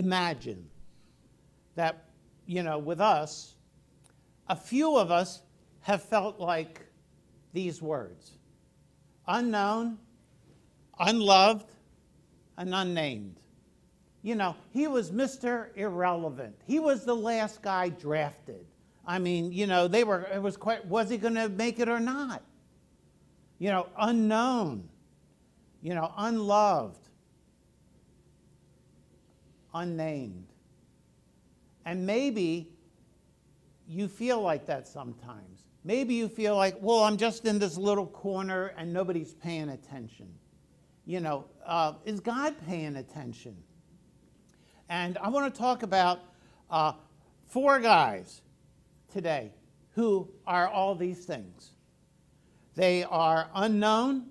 imagine that, you know, with us, a few of us have felt like these words: unknown, unloved, and unnamed. You know, he was Mr. Irrelevant. He was the last guy drafted. I mean, you know, was he going to make it or not? You know, unknown, you know, unloved, unnamed. And maybe you feel like that sometimes. Maybe you feel like, well, I'm just in this little corner and nobody's paying attention. You know, is God paying attention? And I want to talk about 4 guys today who are all these things. They are unknown.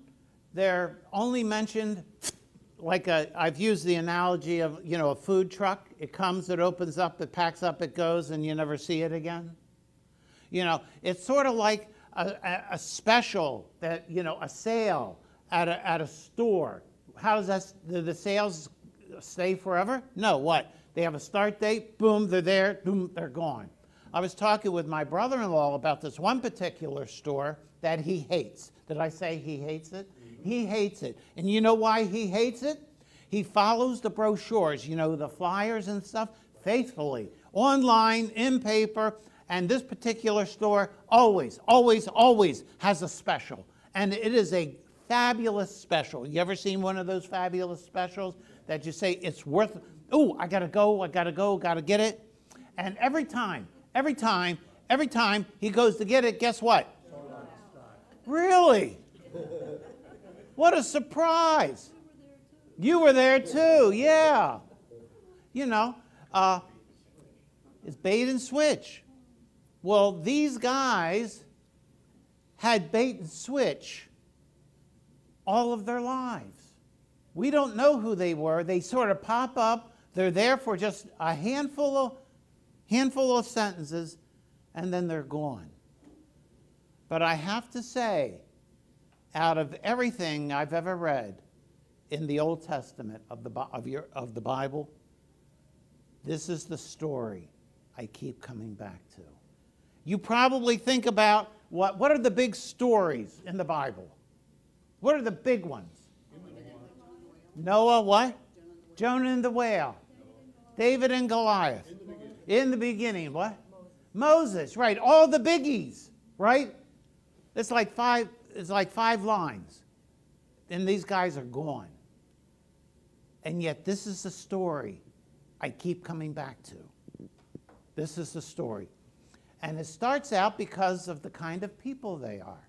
They're only mentioned like I've used the analogy of, you know, a food truck. It comes, it opens up, it packs up, it goes, and you never see it again. You know, it's sort of like a special that, you know, a sale at a store. How does that, do the sales stay forever? No, what? They have a start date, boom, they're there, boom, they're gone. I was talking with my brother-in-law about this one particular store that he hates. Did I say he hates it? He hates it. And you know why he hates it? He follows the brochures, you know, the flyers and stuff, faithfully, online, in paper, and this particular store always, always, always has a special. And it is a fabulous special. You ever seen one of those fabulous specials that you say it's worth, oh, I gotta go, gotta get it? And every time he goes to get it, guess what? Really? What a surprise. You were there too, yeah. You know, it's bait and switch. Well, these guys had bait and switch all of their lives. We don't know who they were. They sort of pop up. They're there for just a handful of sentences, and then they're gone. But I have to say, out of everything I've ever read in the Old Testament of the Bible, this is the story I keep coming back to. You probably think about what are the big stories in the Bible? What are the big ones? Noah, what? Jonah and the whale. David and Goliath. In the beginning, what? Moses, right? All the biggies, right? It's like five lines. And these guys are gone. And yet this is the story I keep coming back to. This is the story. And it starts out because of the kind of people they are.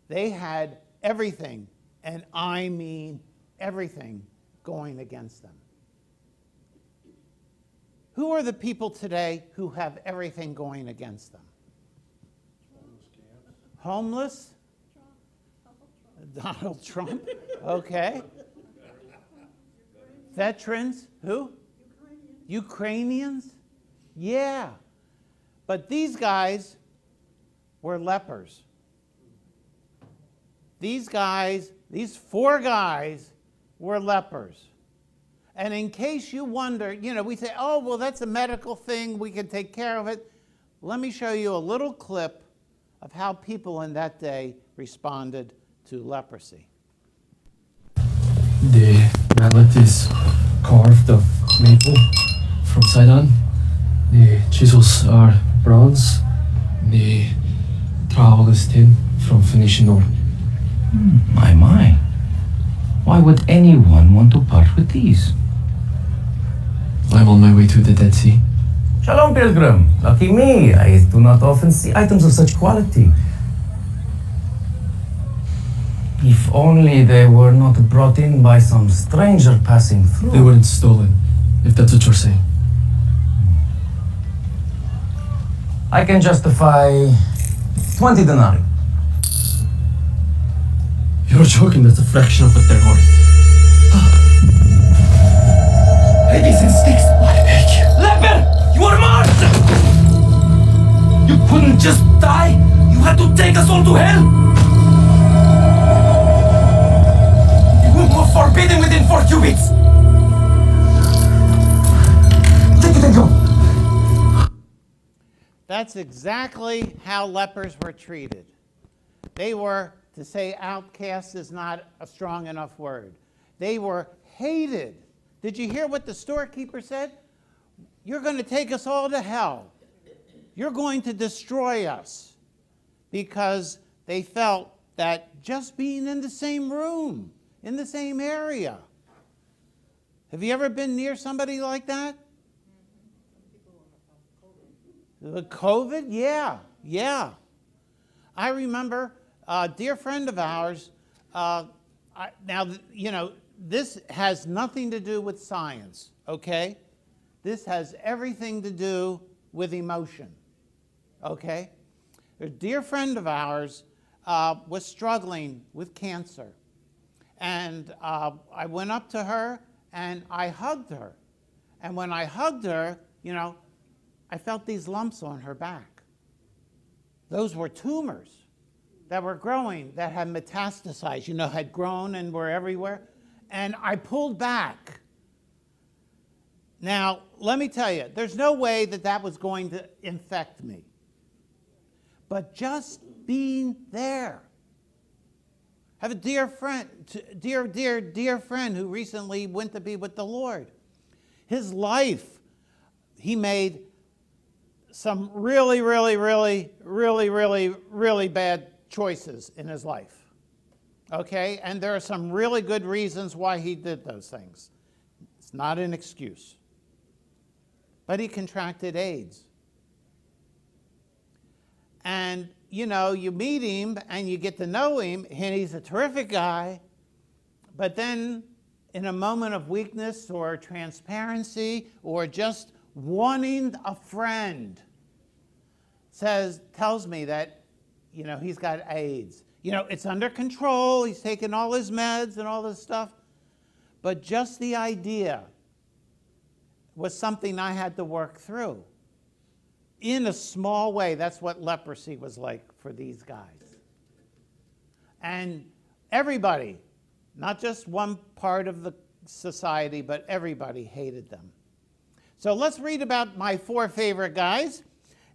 They had everything, and I mean everything, going against them. Who are the people today who have everything going against them? Homeless? Donald Trump. Okay. Veterans? Who? Ukrainians? Yeah. But these guys were lepers. These guys, these 4 guys, were lepers. And in case you wonder, you know, we say, oh, well, that's a medical thing. We can take care of it. Let me show you a little clip of how people in that day responded to leprosy. The mallet is carved of maple from Sidon. The chisels are bronze. The trowel is tin from Phoenician ore. My. Why would anyone want to part with these? I'm on my way to the Dead Sea. Shalom, pilgrim. Lucky me. I do not often see items of such quality. If only they were not brought in by some stranger passing through. They weren't stolen, if that's what you're saying. I can justify 20 denarii. You're joking, that's a fraction of what they're worth. Ladies and sticks, I beg you. Leper! You are marked! You couldn't just die? You had to take us all to hell? You were forbidden within 4 cubits! That's exactly how lepers were treated. They were, to say outcast is not a strong enough word. They were hated. Did you hear what the storekeeper said? You're going to take us all to hell. You're going to destroy us. Because they felt that just being in the same room, in the same area. Have you ever been near somebody like that? The COVID? Yeah. I remember a dear friend of ours, now, you know, this has nothing to do with science, okay? This has everything to do with emotion, okay? A dear friend of ours was struggling with cancer. And I went up to her and I hugged her. And when I hugged her, you know, I felt these lumps on her back. Those were tumors that were growing, that had metastasized, you know, had grown and were everywhere. And I pulled back. Now, let me tell you, there's no way that that was going to infect me. But just being there. I have a dear friend, dear friend who recently went to be with the Lord. His life, he made some really bad choices in his life. Okay? And there are some really good reasons why he did those things. It's not an excuse. But he contracted AIDS. And, you know, you meet him and you get to know him, and he's a terrific guy. But then, in a moment of weakness or transparency or just wanting a friend, tells me that, you know, he's got AIDS. You know, it's under control. He's taking all his meds and all this stuff. But just the idea was something I had to work through. In a small way, that's what leprosy was like for these guys. And everybody, not just one part of the society, but everybody hated them. So let's read about my 4 favorite guys.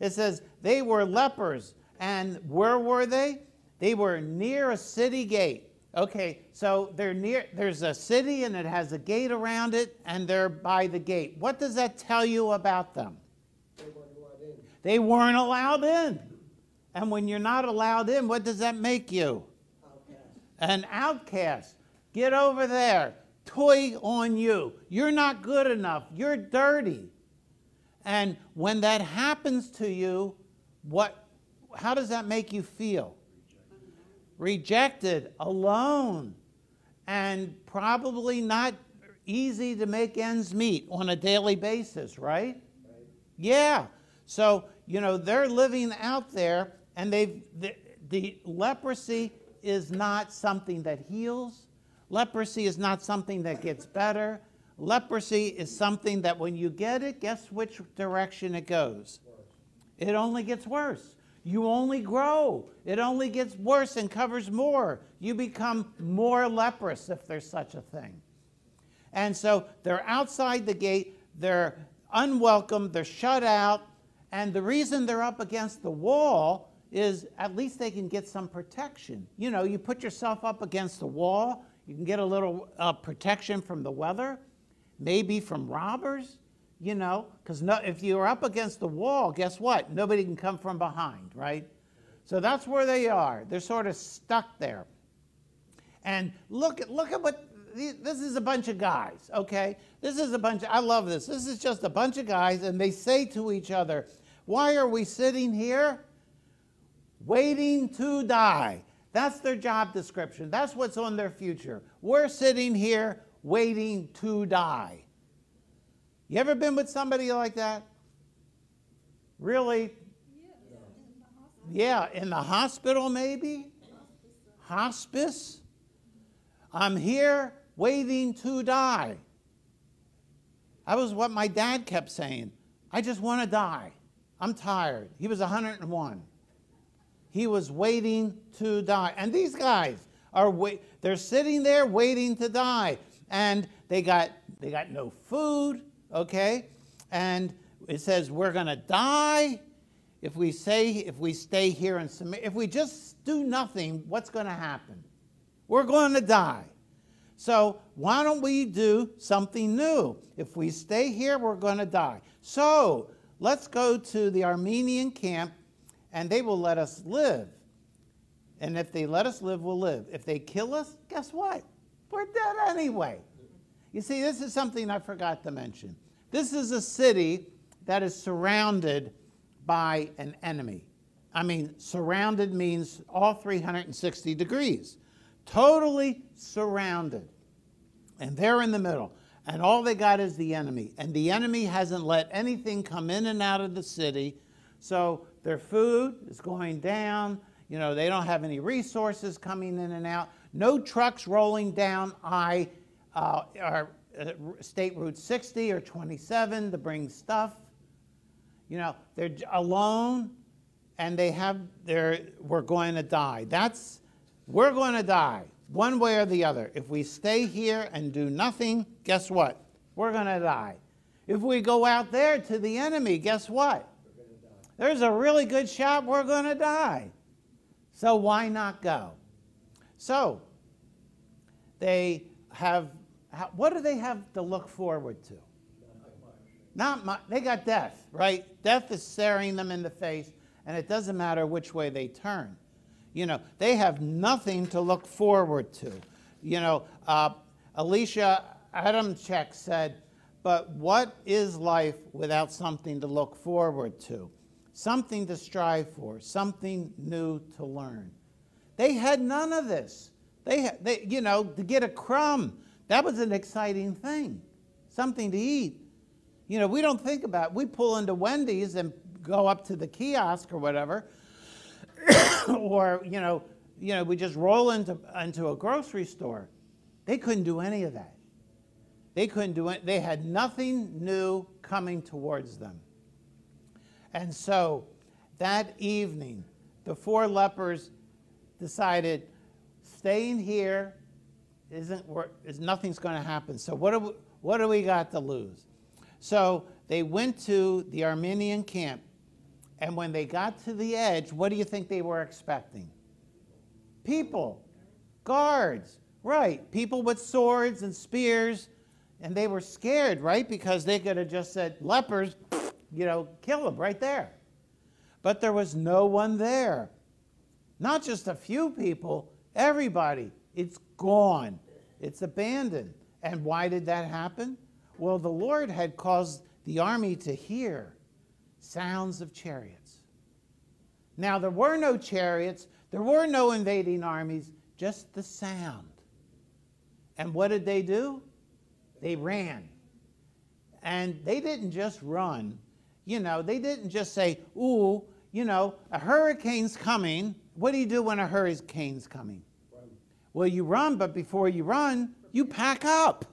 It says, they were lepers. And where were they? They were near a city gate. Okay, so there's a city and it has a gate around it, and they're by the gate. What does that tell you about them? They weren't allowed in. And when you're not allowed in, what does that make you? Outcast. An outcast. Get over there. Toy on you. You're not good enough. You're dirty. And when that happens to you, how does that make you feel? Rejected, alone, and probably not easy to make ends meet on a daily basis, right? Yeah. So, you know, they're living out there, and the leprosy is not something that heals. Leprosy is not something that gets better. Leprosy is something that when you get it, guess which direction it goes? It only gets worse. You only grow. It only gets worse and covers more. You become more leprous, if there's such a thing. And so they're outside the gate. They're unwelcome. They're shut out. And the reason they're up against the wall is at least they can get some protection. You know, you put yourself up against the wall. You can get a little protection from the weather, maybe from robbers. You know, because if you're up against the wall, guess what? Nobody can come from behind, right? So that's where they are. They're sort of stuck there. And look at what, this is a bunch of guys, okay? I love this. This is just a bunch of guys, and they say to each other, why are we sitting here? Waiting to die. That's their job description. That's what's on their future. We're sitting here waiting to die. You ever been with somebody like that? Really? Yeah, in the hospital maybe? Hospice? I'm here waiting to die. That was what my dad kept saying. I just want to die. I'm tired. He was 101. He was waiting to die. And these guys they're sitting there waiting to die. And they got no food. Okay, and it says we're going to die. if we stay here and submit, if we just do nothing, what's going to happen? We're going to die. So why don't we do something new? If we stay here, we're going to die. So let's go to the Armenian camp, and they will let us live. And if they let us live, we'll live. If they kill us, guess what? We're dead anyway. You see, this is something I forgot to mention. This is a city that is surrounded by an enemy. I mean, surrounded means all 360 degrees. Totally surrounded. And they're in the middle. And all they got is the enemy. And the enemy hasn't let anything come in and out of the city. So their food is going down. You know, they don't have any resources coming in and out. No trucks rolling down State Route 60 or 27 to bring stuff. You know, they're alone, and we're going to die. We're going to die, one way or the other. If we stay here and do nothing, guess what? We're going to die. If we go out there to the enemy, guess what? There's a really good shot we're going to die. So why not go? So they have, what do they have to look forward to? Not much. They got death, right? Death is staring them in the face, and it doesn't matter which way they turn. You know, they have nothing to look forward to. You know, Alicia Adamczyk said, but what is life without something to look forward to? Something to strive for, something new to learn. They had none of this. You know, to get a crumb, that was an exciting thing, something to eat. You know, we don't think about it. We pull into Wendy's and go up to the kiosk or whatever, or, you know, we just roll into a grocery store. They couldn't do any of that. They couldn't do it. They had nothing new coming towards them. And so that evening, the 4 lepers decided, staying here nothing's going to happen. So what do we got to lose? So they went to the Armenian camp, and when they got to the edge, what do you think they were expecting? People, guards, right? People with swords and spears, and they were scared, right? Because they could have just said, lepers, you know, kill them right there. But there was no one there. Not just a few people, everybody. It's gone. It's abandoned. And why did that happen? Well, the Lord had caused the army to hear sounds of chariots. Now, there were no chariots. There were no invading armies, just the sound. And what did they do? They ran. And they didn't just run. You know, they didn't just say, ooh, you know, a hurricane's coming. What do you do when a hurricane's coming? Run. Well, you run, but before you run, you pack up.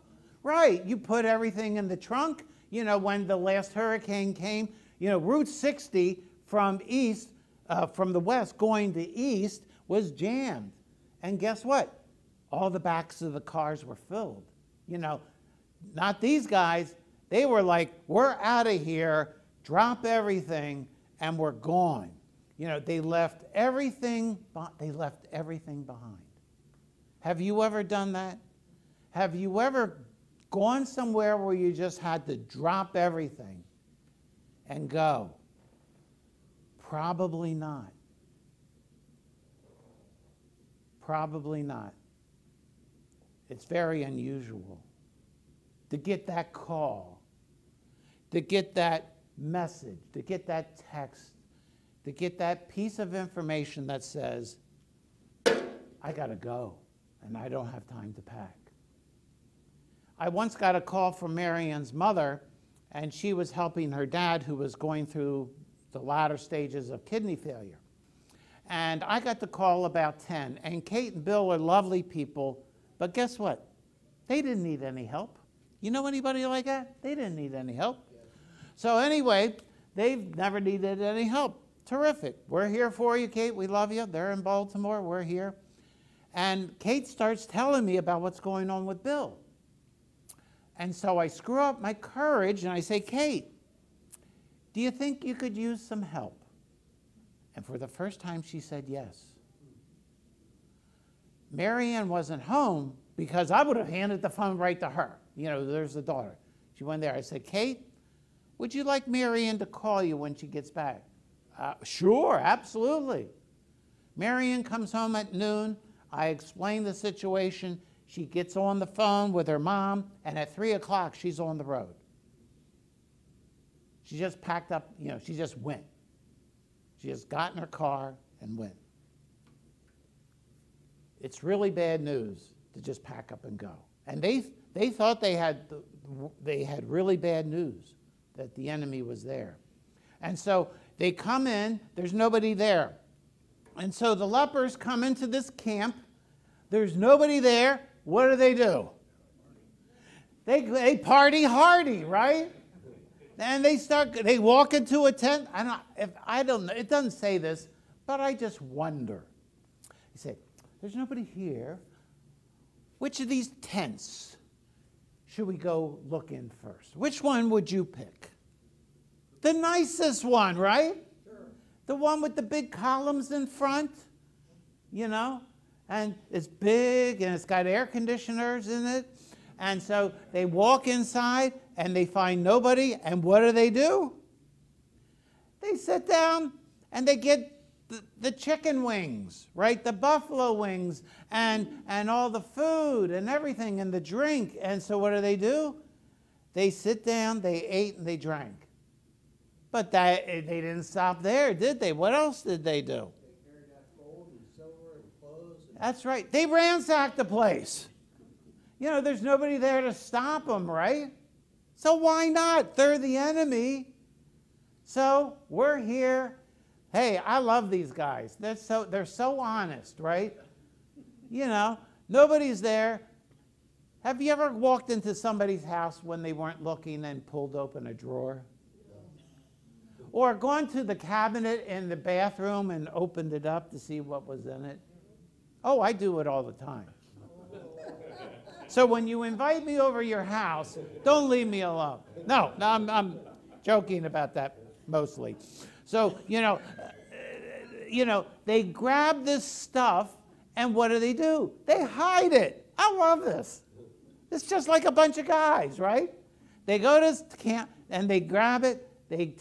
Right, you put everything in the trunk. You know, when the last hurricane came, you know, Route 60 from the west going to east was jammed. And guess what? All the backs of the cars were filled. You know, not these guys. They were like, we're out of here, drop everything, and we're gone. You know, they left everything behind. Have you ever done that? Have you ever gone somewhere where you just had to drop everything and go? Probably not. Probably not. It's very unusual to get that call, to get that message, to get that text, to get that piece of information that says, I gotta go and I don't have time to pack. I once got a call from Marianne's mother, and she was helping her dad, who was going through the latter stages of kidney failure. And I got the call about 10, and Kate and Bill are lovely people, but guess what? They didn't need any help. You know anybody like that? They didn't need any help. So anyway, they've never needed any help. Terrific. We're here for you, Kate. We love you. They're in Baltimore. We're here. And Kate starts telling me about what's going on with Bill. And so I screw up my courage and I say, Kate, do you think you could use some help? And for the first time, she said yes. Marianne wasn't home because I would have handed the phone right to her. You know, there's the daughter. She went there. I said, Kate, would you like Marianne to call you when she gets back? Sure, absolutely. Marianne comes home at noon. I explain the situation. She gets on the phone with her mom, and at 3 o'clock, she's on the road. She just packed up, you know, she just went. She just got in her car and went. It's really bad news to just pack up and go. And they thought they had really bad news, that the enemy was there. And so they come in, there's nobody there. And so the lepers come into this camp, there's nobody there. What do? They party hardy, right? And they walk into a tent. I don't know, it doesn't say this, but I just wonder. You say, there's nobody here. Which of these tents should we go look in first? Which one would you pick? The nicest one, right? Sure. The one with the big columns in front, you know? And it's big and it's got air conditioners in it. And so they walk inside and they find nobody. And what do? They sit down and they get the chicken wings, right? The buffalo wings and all the food and everything and the drink. And so what do? They sit down, they ate, and they drank. But they didn't stop there, did they? What else did they do? They carried out gold and silver and clothes. That's right. They ransacked the place. You know, there's nobody there to stop them, right? So why not? They're the enemy. So we're here. Hey, I love these guys. They're so honest, right? You know, nobody's there. Have you ever walked into somebody's house when they weren't looking and pulled open a drawer? Or gone to the cabinet in the bathroom and opened it up to see what was in it? Oh, I do it all the time. So when you invite me over your house, don't leave me alone. No, I'm joking about that mostly. So, you know, they grab this stuff, and what do? They hide it. I love this. It's just like a bunch of guys, right? They go to camp, and they grab it. They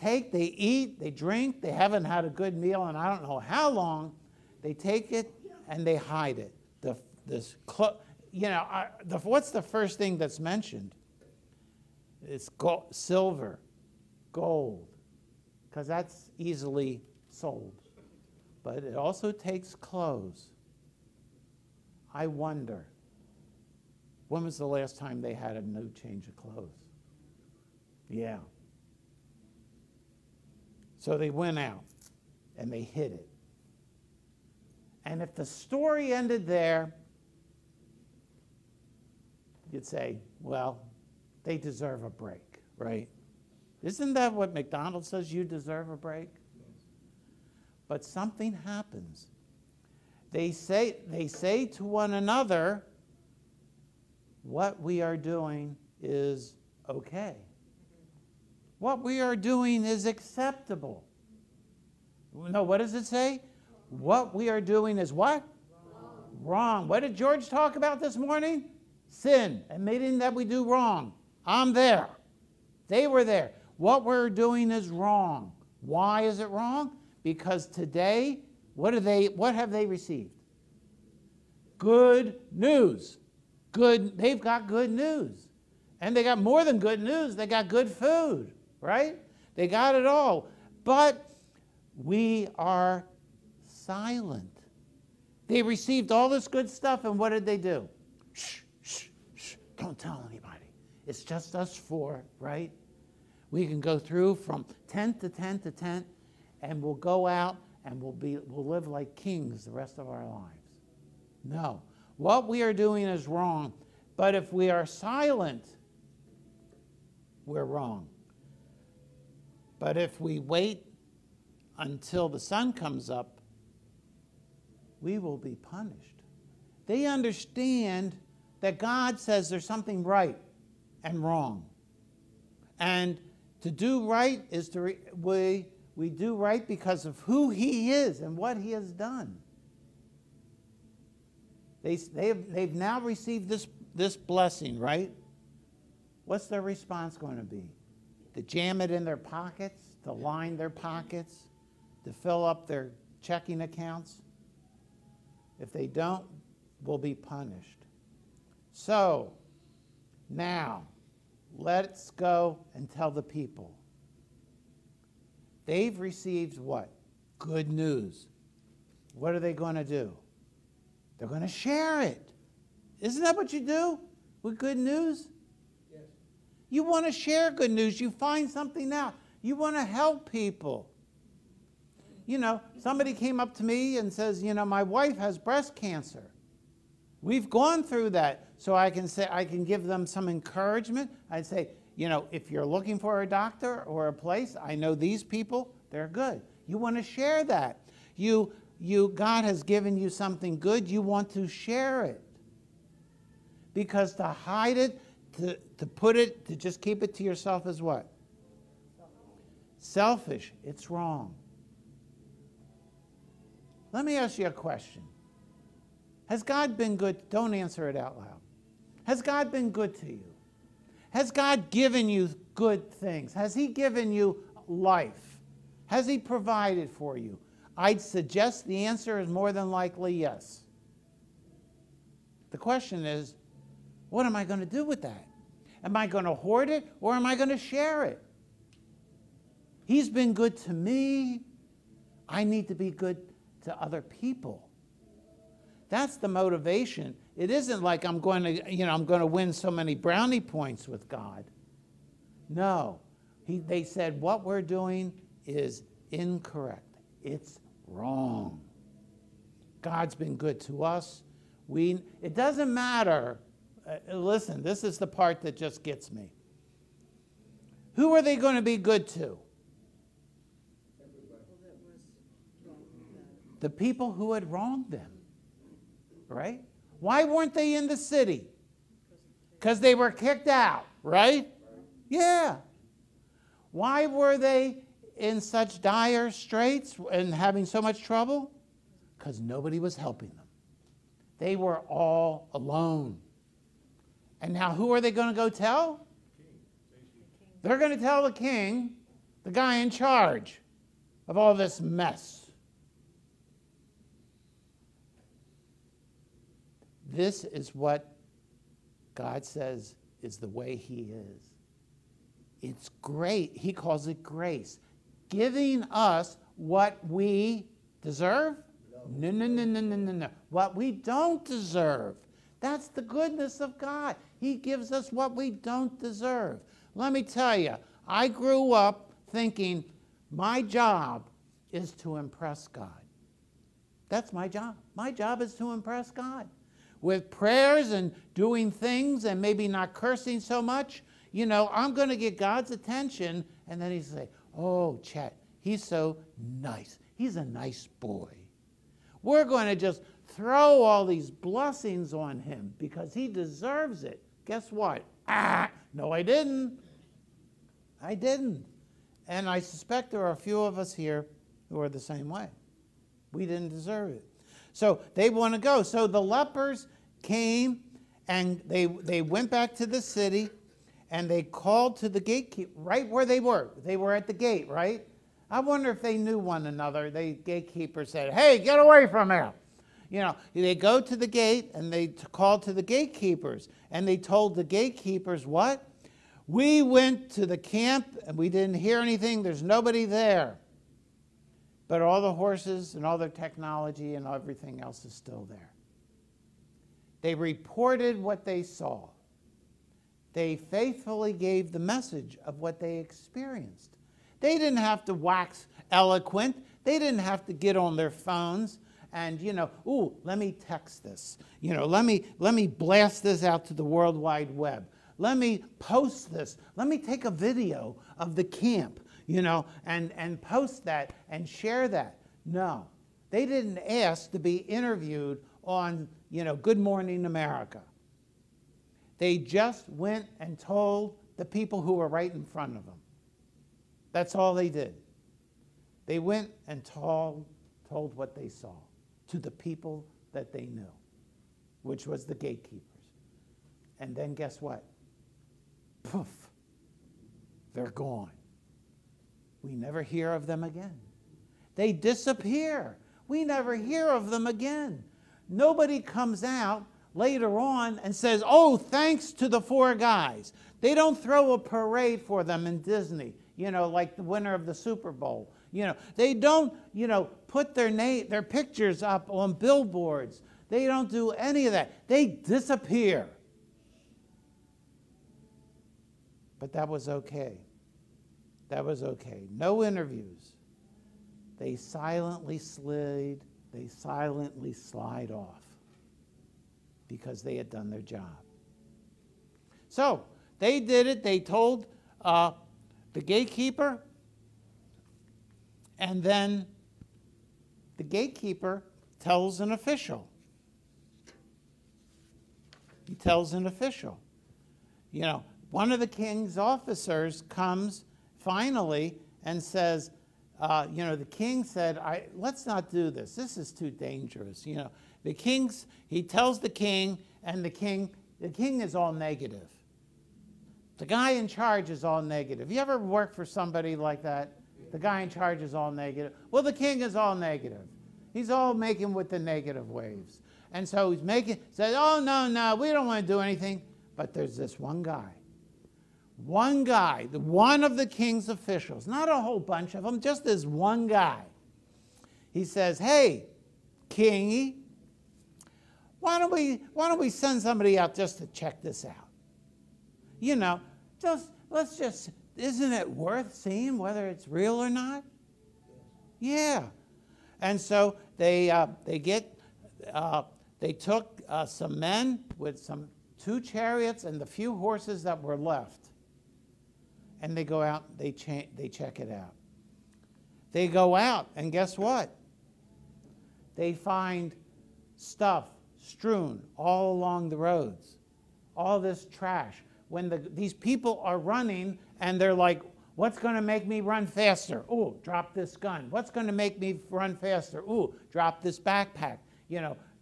eat, they drink. They haven't had a good meal in I don't know how long. They take it, and they hide it. What's the first thing that's mentioned? It's silver, gold, because that's easily sold. But it also takes clothes. I wonder, when was the last time they had a new change of clothes? Yeah. So they went out and they hid it. And if the story ended there, you'd say, well, they deserve a break, right? Isn't that what McDonald's says? You deserve a break? But something happens. They say to one another, what we are doing is okay. What we are doing is acceptable. No, what does it say? What we are doing is what? Wrong. What did George talk about this morning? Sin, admitting that we do wrong. I'm there. They were there. What we're doing is wrong. Why is it wrong? Because today, what have they received? Good news. They've got good news. And they got more than good news. They got good food, right? They got it all. But we are silent. They received all this good stuff, and what did they do? Shh, shh, shh, don't tell anybody. It's just us four, right? We can go through from tent to tent to tent, and we'll go out and we'll live like kings the rest of our lives. No. What we are doing is wrong. But if we are silent, we're wrong. But if we wait until the sun comes up, we will be punished. They understand that God says there's something right and wrong. And to do right is we We do right because of who he is and what he has done. They've now received this blessing, right? What's their response going to be? To jam it in their pockets? To line their pockets? To fill up their checking accounts? If they don't, we'll be punished. So, now, let's go and tell the people. They've received what? Good news. What are they going to do? They're going to share it. Isn't that what you do with good news? Yes. You want to share good news. You find something out. You want to help people. You know, somebody came up to me and says, you know, my wife has breast cancer. We've gone through that. So I can give them some encouragement. I'd say, you know, if you're looking for a doctor or a place, I know these people, they're good. You want to share that. God has given you something good, you want to share it. Because to hide it, to just keep it to yourself is what? Selfish. It's wrong. Let me ask you a question. Has God been good? Don't answer it out loud. Has God been good to you? Has God given you good things? Has he given you life? Has he provided for you? I'd suggest the answer is more than likely yes. The question is, what am I going to do with that? Am I going to hoard it or am I going to share it? He's been good to me. I need to be good to other people. That's the motivation. It isn't like I'm going to win so many brownie points with God. No. They said what we're doing is incorrect. It's wrong. God's been good to us. It doesn't matter. Listen, this is the part that just gets me. Who are they going to be good to? The people who had wronged them. Right? Why weren't they in the city? Because they were kicked out, right? Yeah. Why were they in such dire straits and having so much trouble? Because nobody was helping them. They were all alone. And now who are they going to go tell? They're going to tell the king, the guy in charge of all this mess. This is what God says is the way he is. It's great. He calls it grace. Giving us what we deserve? No. What we don't deserve. That's the goodness of God. He gives us what we don't deserve. Let me tell you, I grew up thinking my job is to impress God. That's my job. My job is to impress God. With prayers and doing things and maybe not cursing so much, you know, I'm going to get God's attention. And then he'll say, oh, Chet, he's so nice. He's a nice boy. We're going to just throw all these blessings on him because he deserves it. Guess what? No, I didn't. I didn't. And I suspect there are a few of us here who are the same way. We didn't deserve it. So they want to go. So the lepers came and they went back to the city and they called to the gatekeeper right where they were. They were at the gate, right? I wonder if they knew one another. The gatekeeper said, hey, get away from here. You know, they go to the gate and they called to the gatekeepers and they told the gatekeepers what? We went to the camp and we didn't hear anything. There's nobody there. But all the horses and all their technology and everything else is still there. They reported what they saw. They faithfully gave the message of what they experienced. They didn't have to wax eloquent. They didn't have to get on their phones and, you know, ooh, let me text this. You know, let me blast this out to the World Wide Web. Let me post this. Let me take a video of the camp, you know, and post that and share that. No, they didn't ask to be interviewed on, you know, Good Morning America. They just went and told the people who were right in front of them. That's all they did. They went and told what they saw to the people that they knew, which was the gatekeepers. And then guess what? Poof, they're gone. We never hear of them again. They disappear. We never hear of them again. Nobody comes out later on and says, oh, thanks to the four guys. They don't throw a parade for them in Disney, like the winner of the Super Bowl. They don't, put their pictures up on billboards. They don't do any of that. They disappear. But that was okay. That was okay. No interviews. They silently slide off because they had done their job. So they did it. They told the gatekeeper, and then the gatekeeper tells an official. He tells an official. One of the king's officers comes finally and says, the king said, let's not do this. This is too dangerous. He tells the king, and the king is all negative. The guy in charge is all negative. You ever work for somebody like that? The guy in charge is all negative. Well, the king is all negative. He's all making with the negative waves. And so he's says, oh, no, we don't want to do anything. But there's this one guy, one of the king's officials, not a whole bunch of them, just this one guy. He says, hey, kingy, why don't we send somebody out just to check this out? Isn't it worth seeing whether it's real or not? Yeah. And so they took some men with two chariots and the few horses that were left. And they go out, they check it out. They go out, and guess what? They find stuff strewn all along the roads. All this trash. When these people are running, and they're like, what's going to make me run faster? Ooh, drop this gun. What's going to make me run faster? Ooh, drop this backpack.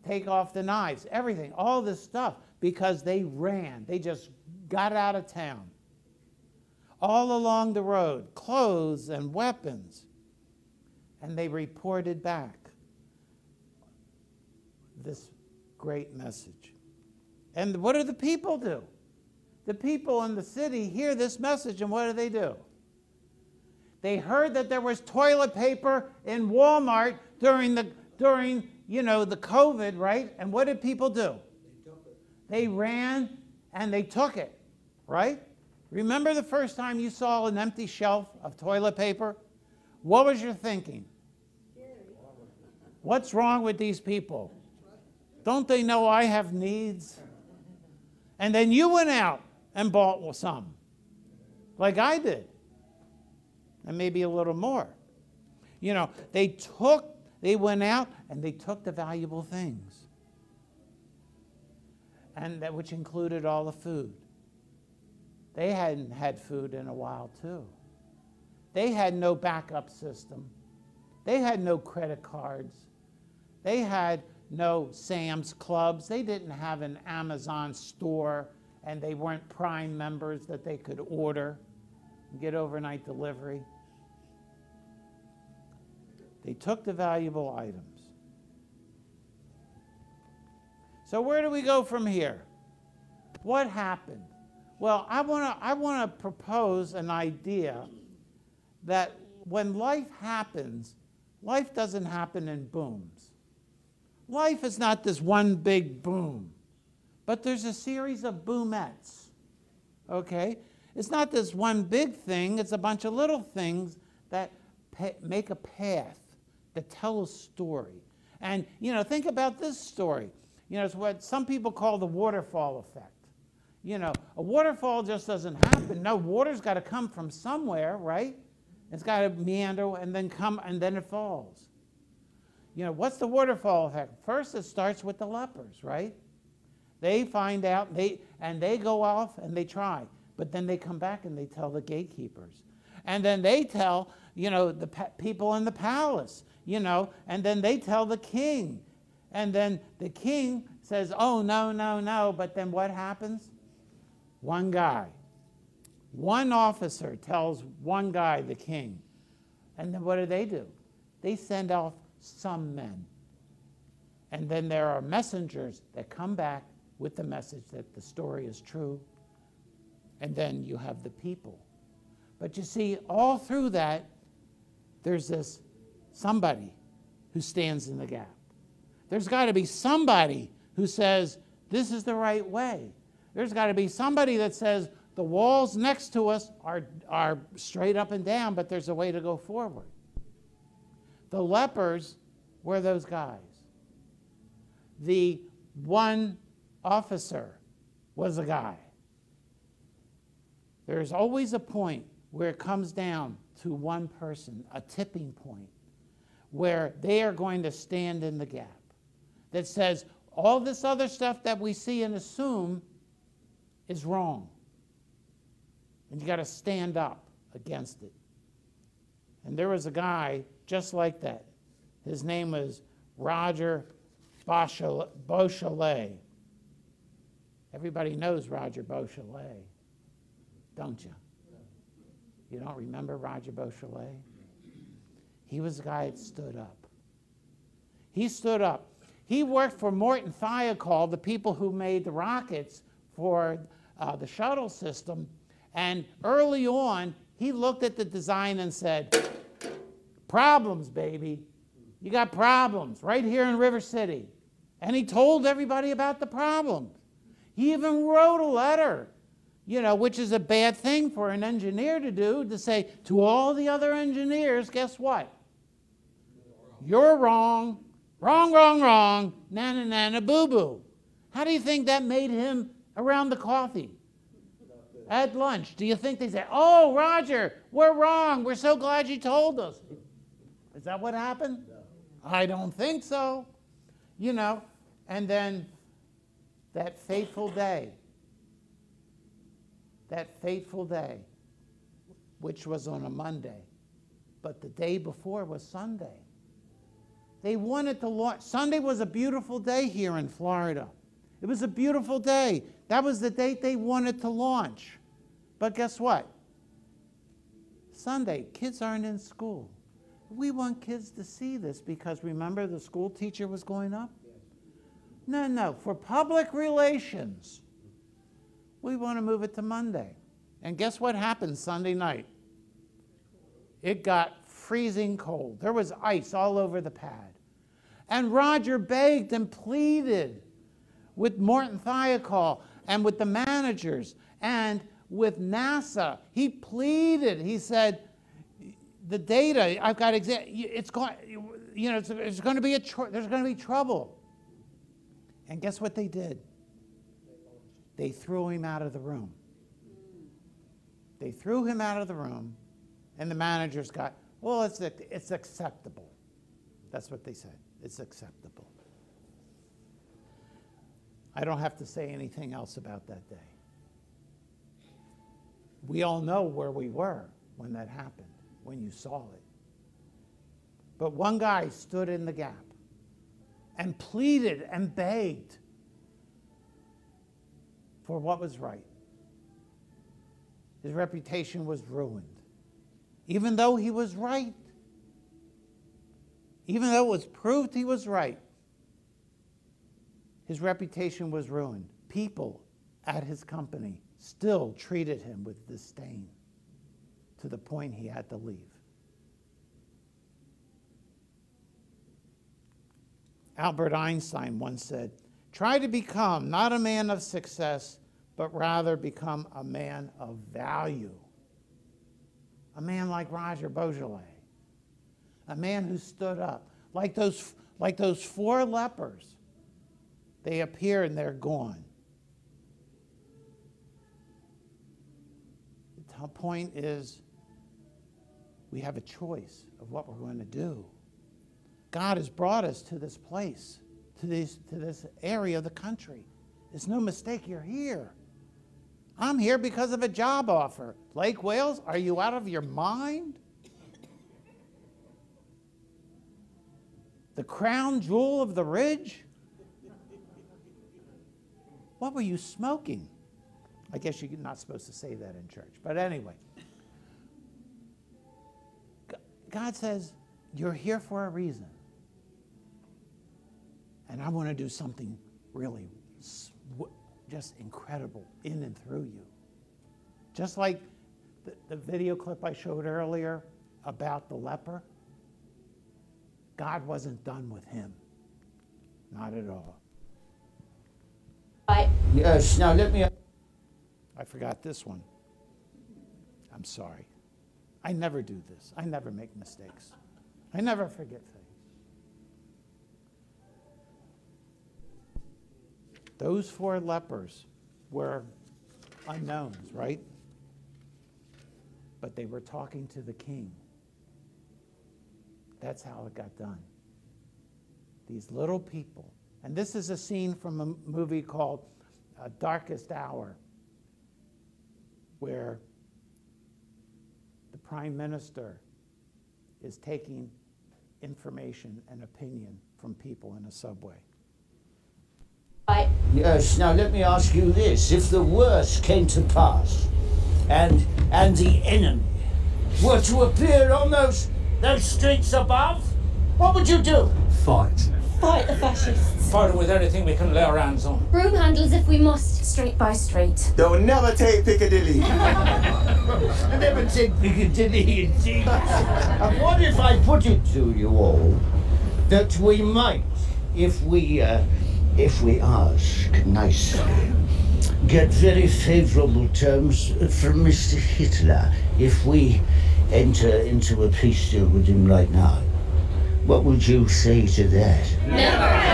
Take off the knives, everything, all this stuff, because they ran. They just got out of town. All along the road, clothes and weapons. And they reported back this great message. And what do the people do? The people in the city hear this message, and what do? They heard that there was toilet paper in Walmart during the COVID, right? And what did people do? They ran and they took it, right? Remember the first time you saw an empty shelf of toilet paper? What was your thinking? What's wrong with these people? Don't they know I have needs? And then you went out and bought some, like I did, and maybe a little more. They went out and they took the valuable things, and that which included all the food. They hadn't had food in a while too. They had no backup system. They had no credit cards. They had no Sam's Clubs. They didn't have an Amazon store, and they weren't Prime members that they could order and get overnight delivery. They took the valuable items. So where do we go from here? What happened? Well, I want to propose an idea that when life happens, life doesn't happen in booms. Life is not this one big boom, but there's a series of boomettes, okay? It's not this one big thing, it's a bunch of little things that make a path, that tell a story. And, think about this story. It's what some people call the waterfall effect. A waterfall just doesn't happen. No, water's got to come from somewhere, right? It's got to meander and then come, and then it falls. What's the waterfall effect? First, it starts with the lepers, right? They find out, they go off and they try. But then they come back and they tell the gatekeepers. And then they tell, the people in the palace, and then they tell the king. And then the king says, oh, no, no, no. But then what happens? One guy, one officer tells one guy, the king. And then what do? They send off some men. And then there are messengers that come back with the message that the story is true. And then you have the people. But you see, all through that, there's this somebody who stands in the gap. There's got to be somebody who says, this is the right way. There's got to be somebody that says, the walls next to us are straight up and down, but there's a way to go forward. The lepers were those guys. The one officer was a guy. There's always a point where it comes down to one person, a tipping point, where they are going to stand in the gap that says all this other stuff that we see and assume is wrong. And you got to stand up against it. And there was a guy just like that. His name was Roger Beausoleil. Everybody knows Roger Beausoleil, don't you? You don't remember Roger Beausoleil? He was the guy that stood up. He stood up. He worked for Morton Thiokol, the people who made the rockets for the shuttle system. And early on, he looked at the design and said, problems, baby. You got problems right here in River City. And he told everybody about the problems. He even wrote a letter, which is a bad thing for an engineer to do, to say to all the other engineers, guess what? You're wrong. Wrong, wrong, wrong. Na, na, na, boo-boo. How do you think that made him around the coffee? At lunch, do you think they say, oh, Roger, we're wrong. We're so glad you told us. Is that what happened? No. I don't think so. And then that fateful day, which was on a Monday, but the day before was Sunday. They wanted to launch. Sunday was a beautiful day here in Florida. It was a beautiful day. That was the date they wanted to launch. But guess what? Sunday, kids aren't in school. We want kids to see this because remember the school teacher was going up? No. For public relations, we want to move it to Monday. And guess what happened Sunday night? It got freezing cold. There was ice all over the pad. And Roger begged and pleaded with Morton Thiokol and with the managers and with NASA. He pleaded. He said, the data, I've got it's going, there's going to be there's going to be trouble. And guess what they did? They threw him out of the room. They threw him out of the room, and the managers got, well, it's acceptable. That's what they said. It's acceptable. I don't have to say anything else about that day. We all know where we were when that happened, when you saw it. But one guy stood in the gap and pleaded and begged for what was right. His reputation was ruined. Even though he was right, even though it was proved he was right, his reputation was ruined. People at his company still treated him with disdain to the point he had to leave. Albert Einstein once said, try to become not a man of success, but rather become a man of value. A man like Roger Beausoleil. A man who stood up. Like those 4 lepers. They appear and they're gone. The point is, we have a choice of what we're going to do. God has brought us to this place, to this area of the country. It's no mistake you're here. I'm here because of a job offer. Lake Wales, are you out of your mind? The crown jewel of the ridge? What were you smoking? I guess you're not supposed to say that in church. But anyway, God says, you're here for a reason. And I want to do something really just incredible in and through you. Just like the video clip I showed earlier about the leper. God wasn't done with him. Not at all. Yes, now let me... I forgot this one. I'm sorry. I never do this. I never make mistakes. I never forget things. Those 4 lepers were unknowns, right? But they were talking to the king. That's how it got done. These little people. And this is a scene from a movie called Darkest Hour, where the prime minister is taking information and opinion from people in a subway. Yes, now let me ask you this. If the worst came to pass, and the enemy were to appear on those streets above, what would you do? Fight. Fight the fascists. Fight with anything we can lay our hands on. Broom handles if we must, street by street. They'll never take Piccadilly. Never take Piccadilly, indeed. And what if I put it to you all that we might, if we ask nicely, get very favourable terms from Mr. Hitler if we enter into a peace deal with him right now? What would you say to that? Never!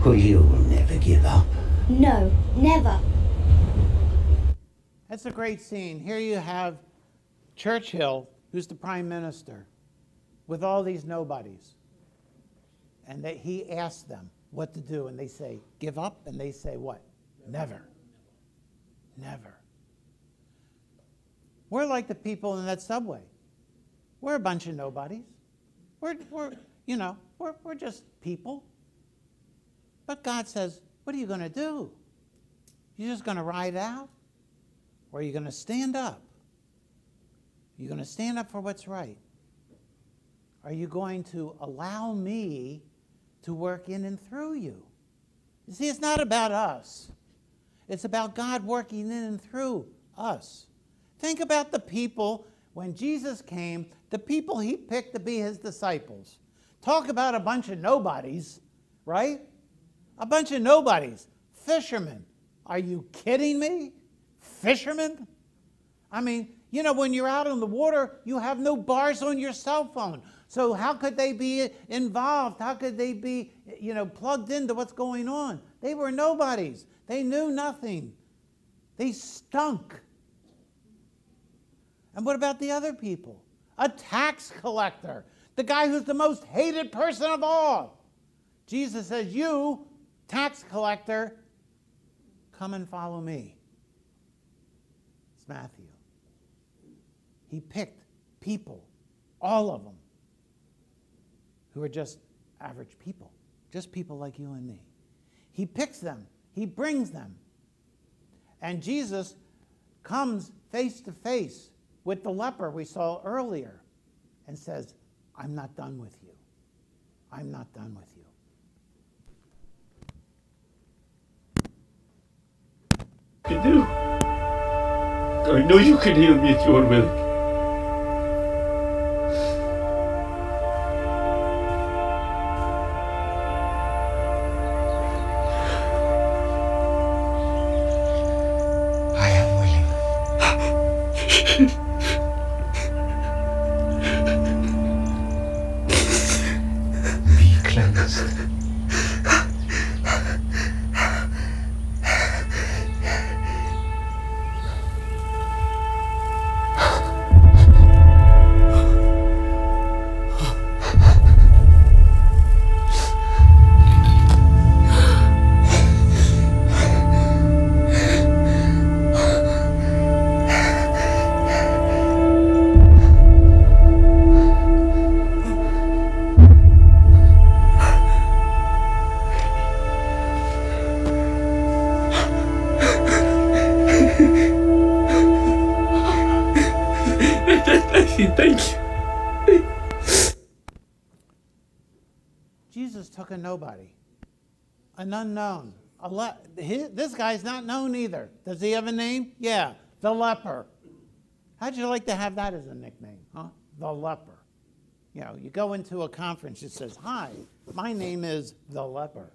Well, you will never give up. No, never. That's a great scene. Here you have Churchill, who's the prime minister, with all these nobodies. And he asks them what to do, and they say, give up, and they say what? Never. Never. We're like the people in that subway. We're a bunch of nobodies. We're just people. But God says, what are you going to do? You're just going to ride out? Or are you going to stand up? You're going to stand up for what's right? Are you going to allow me to work in and through you? You see, it's not about us. It's about God working in and through us. Think about the people, when Jesus came, the people he picked to be his disciples. Talk about a bunch of nobodies, right? A bunch of nobodies. Fishermen. Are you kidding me? Fishermen? I mean, you know, when you're out on the water, you have no bars on your cell phone. So how could they be involved? How could they be, plugged into what's going on? They were nobodies. They knew nothing. They stunk. And what about the other people? A tax collector. The guy who's the most hated person of all. Jesus says, you, tax collector, come and follow me. It's Matthew. He picked people, all of them, who are just average people, just people like you and me. He picks them. He brings them. And Jesus comes face to face with the leper we saw earlier and says, I'm not done with you. I'm not done with you. You can do. I know you can heal me if you are willing. I am willing. Be cleansed. Thank you. Jesus took a nobody, an unknown. This guy's not known either. Does he have a name? Yeah, the leper. How'd you like to have that as a nickname, huh? The leper. You know, you go into a conference, it says, "Hi, my name is the leper."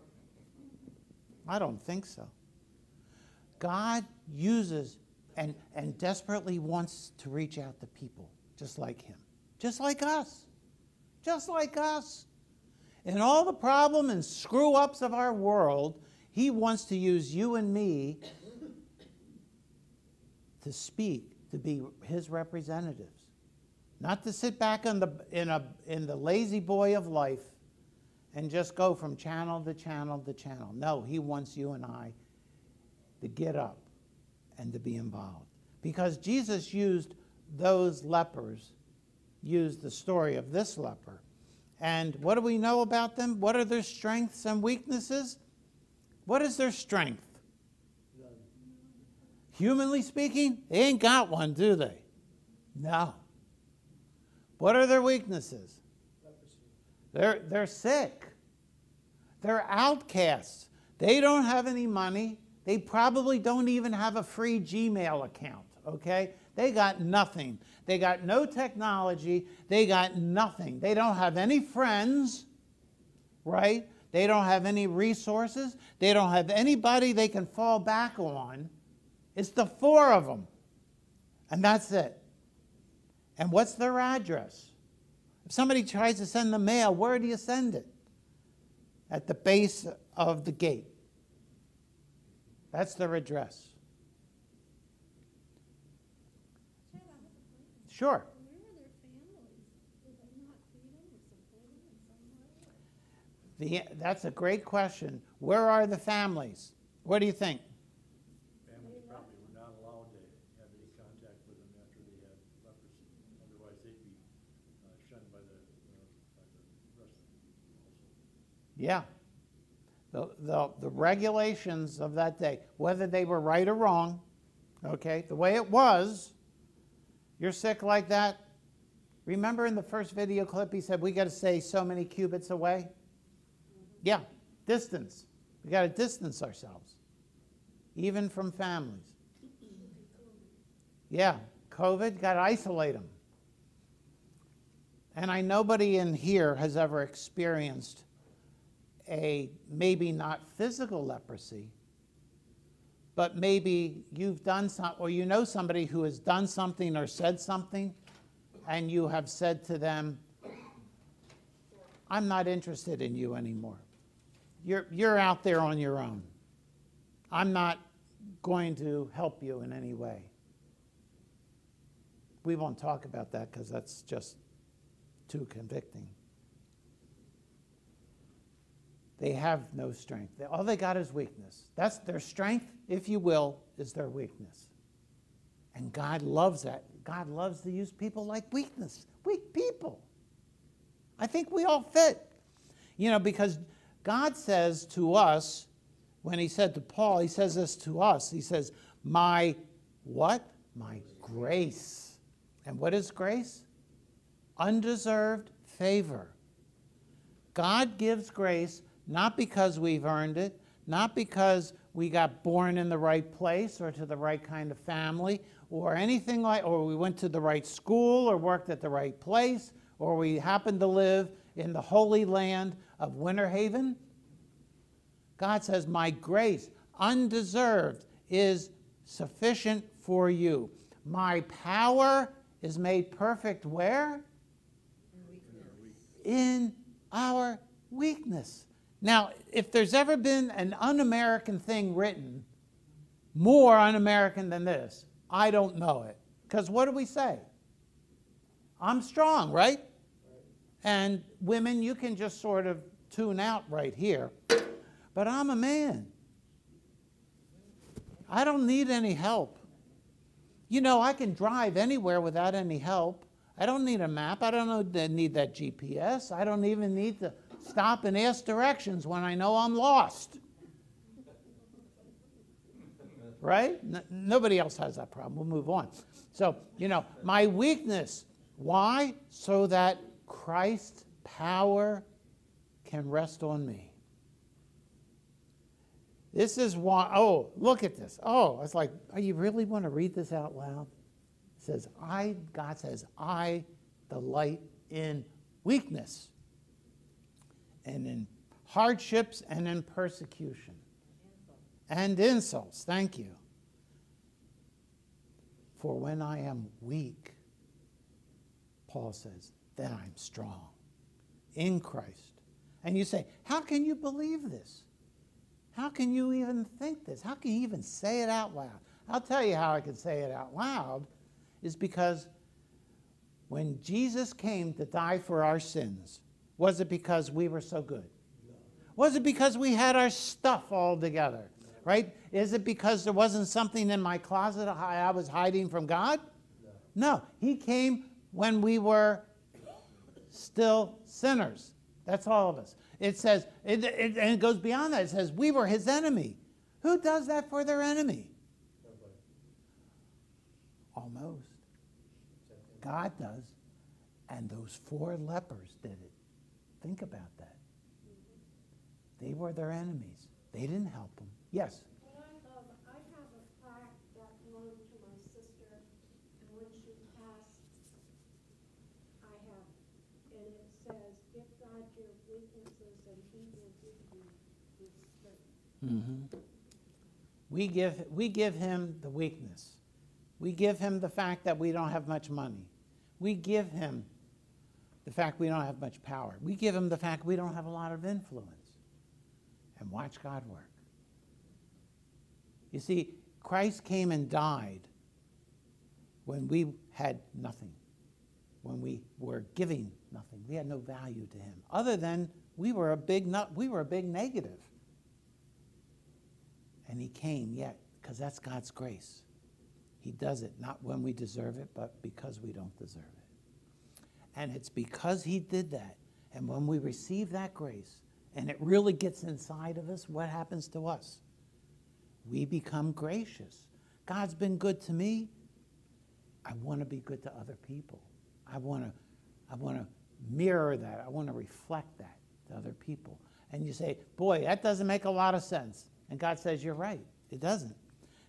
I don't think so. God uses and desperately wants to reach out to people just like him, just like us, just like us. In all the problem and screw-ups of our world, he wants to use you and me to speak, to be his representatives. Not to sit back in the lazy boy of life and just go from channel to channel to channel. No, he wants you and I to get up and to be involved. Because Jesus used those lepers, used the story of this leper. And what do we know about them? What are their strengths and weaknesses? What is their strength? None. Humanly speaking, they ain't got one, do they? No. What are their weaknesses? Leprosy. They're sick. They're outcasts. They don't have any money. They probably don't even have a free Gmail account, okay? They got nothing. They got no technology. They got nothing. They don't have any friends, right? They don't have any resources. They don't have anybody they can fall back on. It's the four of them, and that's it. And what's their address? If somebody tries to send the mail, where do you send it? At the base of the gate. That's their address. Sure. Where were their families? Did they not feed them or support them in some way? That's a great question. Where are the families? What do you think? Families probably were not allowed to have any contact with them after they had leprosy. Otherwise, they'd be shunned by the rest of them. Yeah. The regulations of that day, whether they were right or wrong, okay, the way it was, you're sick like that. Remember in the first video clip, he said, we got to stay so many cubits away? Yeah, distance. We got to distance ourselves, even from families. Yeah, COVID, got to isolate them. And nobody in here has ever experienced a maybe not physical leprosy, but maybe you've done something, or you know somebody who has done something or said something, and you have said to them, I'm not interested in you anymore. You're out there on your own. I'm not going to help you in any way. We won't talk about that because that's just too convicting. They have no strength. All they got is weakness. That's their strength, if you will, is their weakness. And God loves that. God loves to use people like weak people. I think we all fit. You know, because God says to us, when he said to Paul, he says this to us. He says, my what? My grace. And what is grace? Undeserved favor. God gives grace not because we've earned it, not because we got born in the right place or to the right kind of family or anything like, or we went to the right school or worked at the right place, or we happened to live in the holy land of Winter Haven. God says, my grace, undeserved, is sufficient for you. My power is made perfect where? In our weakness. Now, if there's ever been an un-American thing written, more un-American than this, I don't know it. Because what do we say? I'm strong, right? And women, you can just sort of tune out right here. But I'm a man. I don't need any help. You know, I can drive anywhere without any help. I don't need a map. I don't need that GPS. I don't even need to stop and ask directions when I know I'm lost. right? Nobody else has that problem. We'll move on. So, my weakness. Why? So that Christ's power can rest on me. This is why, look at this. It's like, you really want to read this out loud? It says, God says, I delight in weakness and in hardships and in persecution and insults. Thank you. For when I am weak, Paul says, then I'm strong in Christ. And you say, how can you believe this? How can you even think this? How can you even say it out loud? I'll tell you how I can say it out loud is because when Jesus came to die for our sins, was it because we were so good? No. Was it because we had our stuff all together? No. Right? Is it because there wasn't something in my closet I was hiding from God? No. No. He came when we were still sinners. That's all of us. It says, and it goes beyond that. It says, we were his enemy. Who does that for their enemy? Nobody. Almost. God does. And those 4 lepers did it. Think about that. They were their enemies. They didn't help them. Yes? I have a plaque that belonged to my sister, and when she passed, and it says, give God your weaknesses and he will give you his strength. Mm-hmm. We give him the weakness. We give him the fact that we don't have much money. We give him the fact we don't have much power. We give him the fact we don't have a lot of influence. And watch God work. You see, Christ came and died when we had nothing, when we were giving nothing. We had no value to him, other than we were a big negative. And he came, yet, because that's God's grace. He does it not when we deserve it, but because we don't deserve it. And it's because he did that. And when we receive that grace, and it really gets inside of us, what happens to us? We become gracious. God's been good to me. I want to be good to other people. I want to mirror that. I want to reflect that to other people. And you say, boy, that doesn't make a lot of sense. And God says, you're right. It doesn't.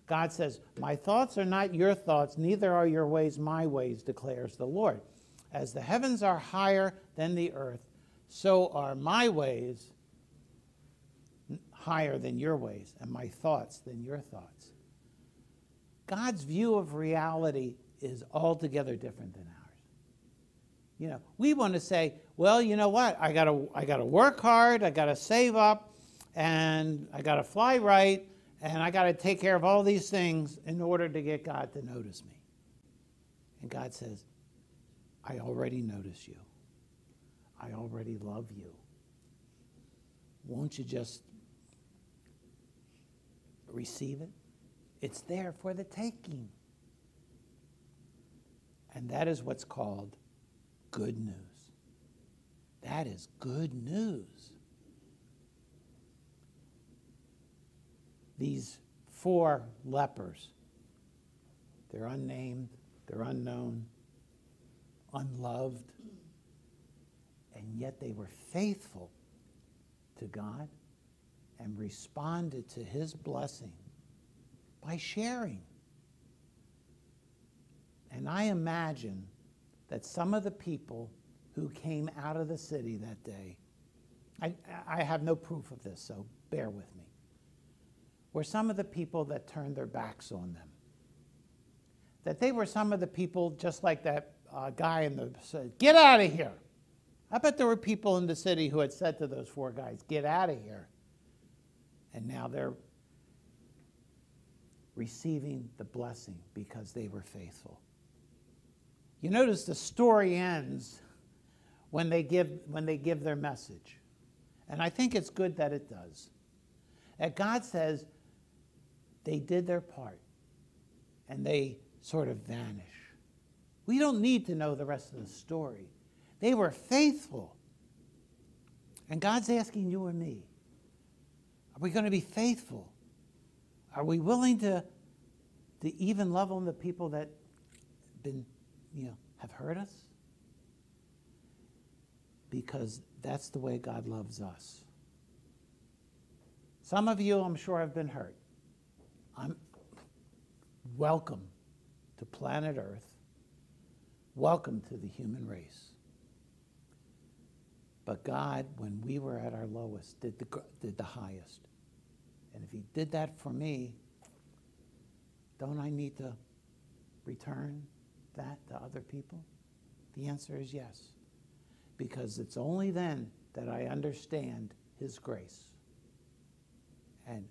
God says, my thoughts are not your thoughts, neither are your ways my ways, declares the Lord. As the heavens are higher than the earth, so are my ways higher than your ways, and my thoughts than your thoughts. God's view of reality is altogether different than ours. You know, we want to say, well, you know what? I gotta work hard, I gotta save up, and I gotta fly right, and I gotta take care of all these things in order to get God to notice me. And God says, I already notice you. I already love you. Won't you just receive it? It's there for the taking. And that is what's called good news. That is good news. These 4 lepers, they're unnamed, they're unknown, unloved, and yet they were faithful to God and responded to his blessing by sharing. And I imagine that some of the people who came out of the city that day, I have no proof of this, so bear with me, were some of the people that turned their backs on them. That they were some of the people, just like that guy in the city, get out of here. I bet there were people in the city who had said to those 4 guys, get out of here. And now they're receiving the blessing because they were faithful. You notice the story ends when they give their message. And I think it's good that it does. And God says they did their part and they sort of vanish. We don't need to know the rest of the story. They were faithful. And God's asking you and me, are we going to be faithful? Are we willing to to even love on the people that have hurt us? Because that's the way God loves us. Some of you, I'm sure, have been hurt. Welcome to planet Earth. Welcome to the human race. But God, when we were at our lowest, did the highest. And if he did that for me, don't I need to return that to other people? The answer is yes. Because it's only then that I understand his grace. And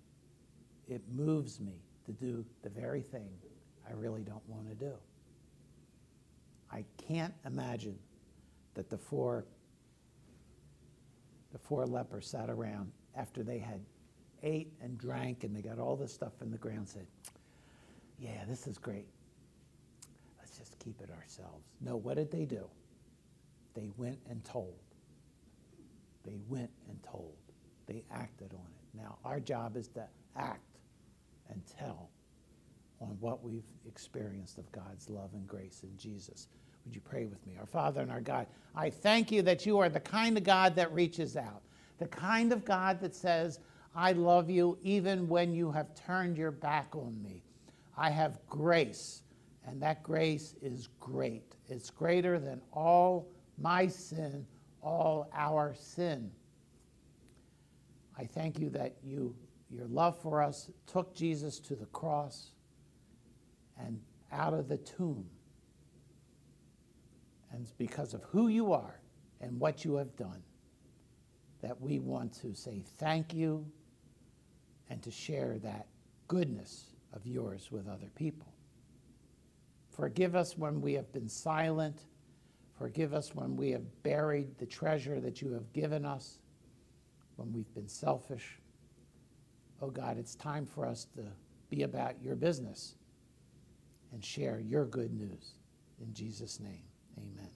it moves me to do the very thing I really don't want to do. I can't imagine that the four lepers sat around after they had ate and drank and they got all this stuff in the ground and said, yeah, this is great. Let's just keep it ourselves. No, what did they do? They went and told. They went and told. They acted on it. Now, our job is to act and tell on what we've experienced of God's love and grace in Jesus. Would you pray with me? Our Father and our God, I thank you that you are the kind of God that reaches out, the kind of God that says, I love you even when you have turned your back on me. I have grace, and that grace is great. It's greater than all my sin, all our sin. I thank you that your love for us took Jesus to the cross and out of the tomb. And it's because of who you are and what you have done that we want to say thank you and to share that goodness of yours with other people. Forgive us when we have been silent. Forgive us when we have buried the treasure that you have given us, when we've been selfish. Oh God, it's time for us to be about your business and share your good news. In Jesus' name, amen.